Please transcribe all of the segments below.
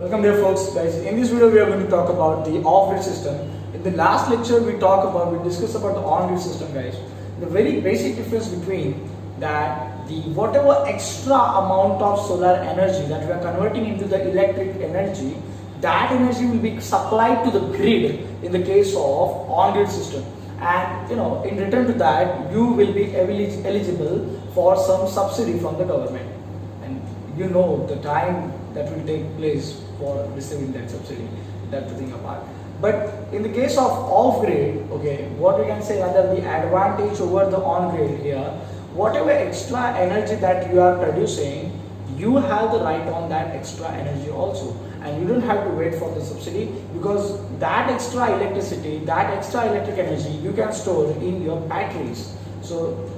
Welcome dear folks, guys. In this video we are going to talk about the off-grid system. In the last lecture we discussed about the on-grid system, guys. The very basic difference between that the whatever extra amount of solar energy that we are converting into the electric energy, that energy will be supplied to the grid in the case of on-grid system. And in return to that you will be eligible for some subsidy from the government. And the time that will take place for receiving that subsidy, that's the thing apart. But in the case of off-grid, okay, what we can say under the advantage over the on-grid here, whatever extra energy that you are producing, you have the right on that extra energy also, and you don't have to wait for the subsidy, because that extra electricity, that extra electric energy you can store in your batteries. So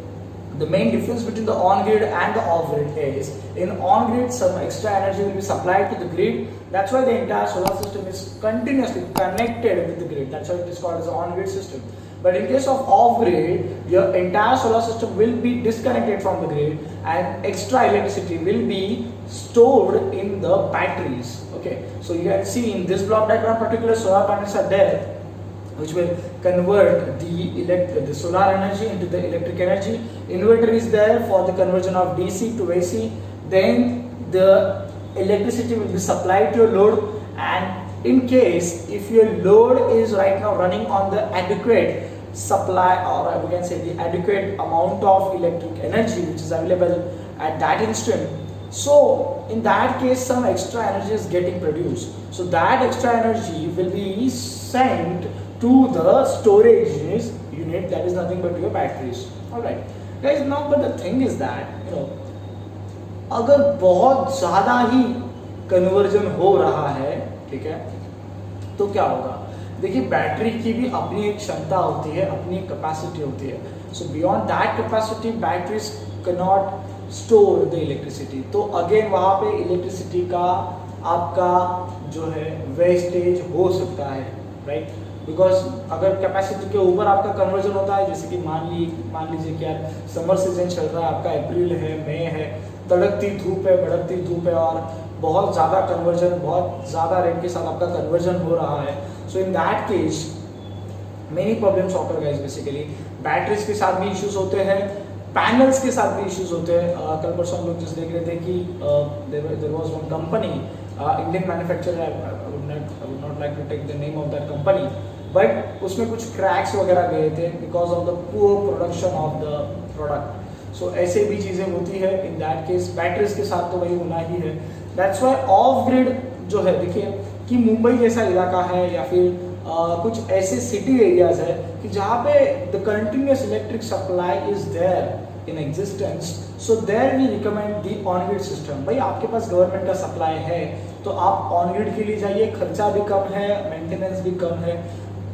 the main difference between the on-grid and the off-grid is, in on-grid some extra energy will be supplied to the grid. That's why the entire solar system is continuously connected with the grid. That's why it is called as an on-grid system. But in case of off-grid, your entire solar system will be disconnected from the grid and extra electricity will be stored in the batteries. Okay, so you can see in this block diagram, particular solar panels are there which will convert the solar energy into the electric energy. Inverter is there for the conversion of DC to AC. Then the electricity will be supplied to your load, and in case if your load is right now running on the adequate supply, or we can say the adequate amount of electric energy which is available at that instant, so in that case some extra energy is getting produced. So that extra energy will be sent to the storage unit, that is nothing but your batteries. Alright guys, now but the thing is that अगर बहुत ज़्यादा ही conversion हो रहा है, ठीक है, तो क्या होगा? देखिए, बैटरी की भी अपनी एक क्षमता होती है, अपनी एक कैपेसिटी होती है. सो beyond that capacity batteries can not store the electricity. तो अगेन वहाँ पे इलेक्ट्रिसिटी का आपका जो है वेस्टेज हो सकता है, राइट? बिकॉज अगर कैपेसिटी के ऊपर आपका कन्वर्जन होता है, जैसे कि मान लीजिए कि यार समर सीजन चल रहा है, आपका अप्रैल है, मई है, तड़कती धूप है, भड़कती धूप है, और बहुत ज़्यादा कन्वर्जन, बहुत ज़्यादा रेट के साथ आपका कन्वर्जन हो रहा है. So in that case many problems occur guys. Basically batteries के साथ भी इश्यूज होते हैं, पैनल्स के साथ भी इश्यूज होते हैं. कल परसों हम लोग जिस देख रहे थे कि there was one company, Indian manufacturer, I would not like to take the name of that company, but उसमें कुछ क्रैक्स वगैरह गए थे because of the poor production of the product. So ऐसे भी चीज़ें होती है. इन दैट केस बैटरीज के साथ तो वही होना ही है. दैट्स वाई ऑफ ग्रिड जो है, देखिए कि मुंबई जैसा इलाका है या फिर कुछ ऐसे सिटी एरियाज है कि जहाँ पे the continuous electric supply is there in existence, so there we recommend the on grid system. भाई आपके पास गवर्नमेंट का सप्लाई है तो आप ऑन ग्रिड के लिए जाइए, खर्चा भी कम है, मेंटेनेंस भी कम है.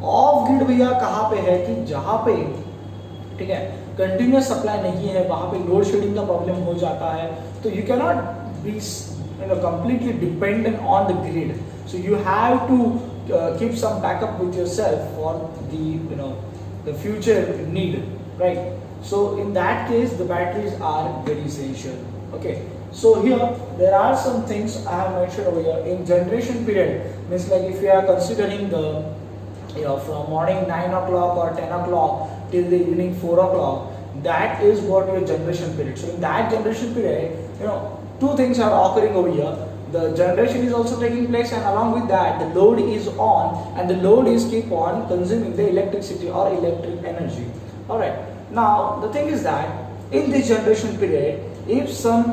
ऑफ ग्रिड भैया कहाँ पे है कि जहाँ पे, ठीक है, कंटिन्यूस सप्लाई नहीं है, वहाँ पे लोड शेडिंग का प्रॉब्लम हो जाता है. तो you can not be completely dependent on the grid. So you have to keep some backup with yourself for the future need, right? So in that case the batteries are very essential. Okay, so here there are some things I have mentioned over here. In generation period, means like if you are considering the from morning 9 o'clock or 10 o'clock till the evening 4 o'clock, that is what your generation period. So in that generation period, two things are occurring over here. The generation is also taking place, and along with that the load is on, and the load is keep on consuming the electricity or electric energy. Alright, now the thing is that in this generation period, if some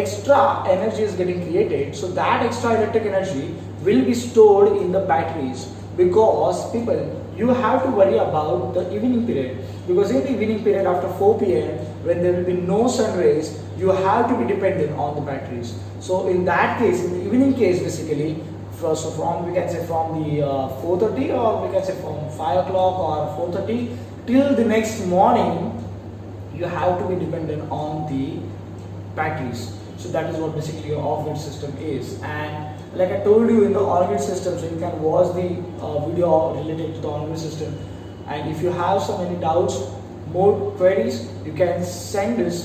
extra energy is getting created, so that extra electric energy will be stored in the batteries. Because people, you have to worry about the evening period, because in the evening period after 4 p.m. when there will be no sun rays, you have to be dependent on the batteries. So in that case, in the evening case, basically, so from we can say from the 4:30, or we can say from 5 o'clock or 4:30 till the next morning, you have to be dependent on the batteries. So that is what basically your off-grid system is. And like I told you, in the on-grid system, so you can watch the video related to the on-grid system. And if you have so many doubts, more queries, you can send us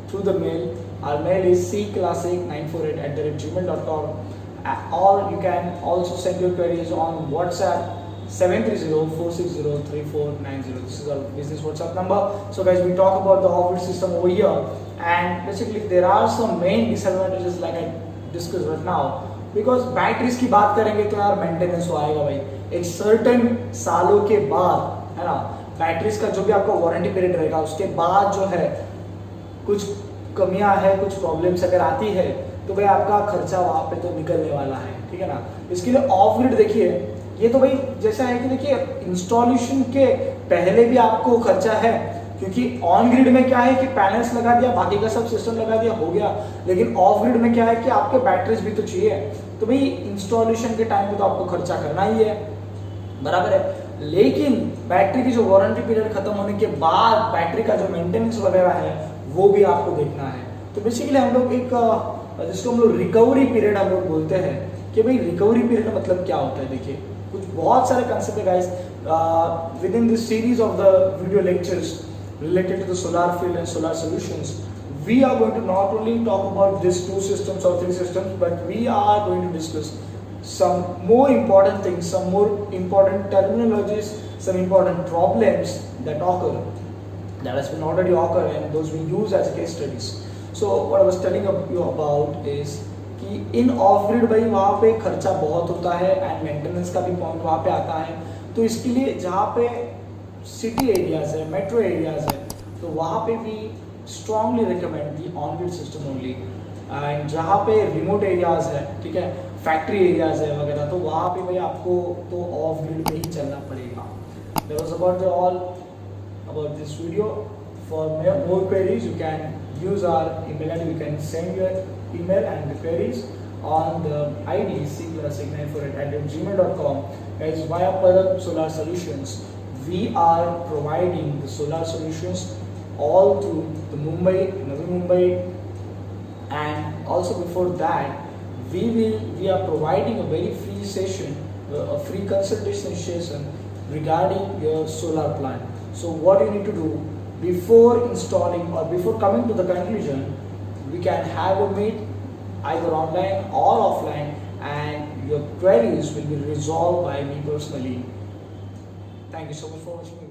through the mail. Our mail is cclassic948@gmail.com. or you can also send your queries on WhatsApp 730-460-3490. This is our business WhatsApp number. So guys, we talk about the office system over here, and basically there are some main disadvantages like I discussed right now. Because batteries की बात करेंगे तो यार maintenance तो आएगा भाई एक certain सालों के बाद, है ना। बैटरीज का जो भी आपका वारंटी पीरियड रहेगा उसके बाद जो है कुछ कमियां है, कुछ प्रॉब्लम्स अगर आती है तो भाई आपका खर्चा वहां पे तो निकलने वाला है, ठीक है ना। इसके लिए ऑफ ग्रिड देखिए, ये तो भाई जैसा है कि देखिए इंस्टॉलेशन के पहले भी आपको खर्चा है, क्योंकि ऑन ग्रिड में क्या है कि पैनल्स लगा दिया, बाकी का सब सिस्टम लगा दिया, हो गया। लेकिन ऑफ ग्रिड में क्या है कि आपके बैटरीज भी तो चाहिए, तो भाई इंस्टॉलेशन के टाइम पे तो आपको खर्चा करना ही है, बराबर है। लेकिन बैटरी की जो वारंटी पीरियड खत्म होने के बाद बैटरी का जो मेंटेनेंस वगैरह है वो भी आपको देखना है। तो बेसिकली हम लोग एक जिसको हम लोग रिकवरी पीरियड हम लोग बोलते हैं कि भाई रिकवरी पीरियड मतलब क्या होता है। देखिए कुछ बहुत सारे कंसेप्ट है guys with in this series of the video lectures related to the solar field and solar solutions. We are going to not only talk about these two systems or three systems, but we are going to discuss some more important things, some more important terminologies, some important problems that occur, that has been already occur, and those we use as case studies. So what I was telling you about is कि इन of grid भाई वहाँ पे खर्चा बहुत होता है and maintenance का भी पॉइंट वहाँ पे आता है। तो इसके लिए जहाँ पे सिटी एरियाज है, मेट्रो एरियाज है, तो वहाँ पे भी strongly recommend the on grid system only. And जहाँ पे रिमोट एरियाज है, ठीक है, फैक्ट्री एरियाज है वगैरह, तो वहाँ पे भाई आपको तो ऑफ ग्रिड पे ही चलना पड़ेगा। That was about the all about this video. For more queries you can use our email and you can send your email and the queries on the ID c+694@gmail.com. Guys, via Param Solar Solutions, we are providing the solar solutions all through the Mumbai, Navi Mumbai, and also before that we are providing a very free session, a free consultation session regarding your solar plant. So what you need to do before installing or before coming to the conclusion, we can have a meet either online or offline, and your queries will be resolved by me personally. Thank you so much for watching.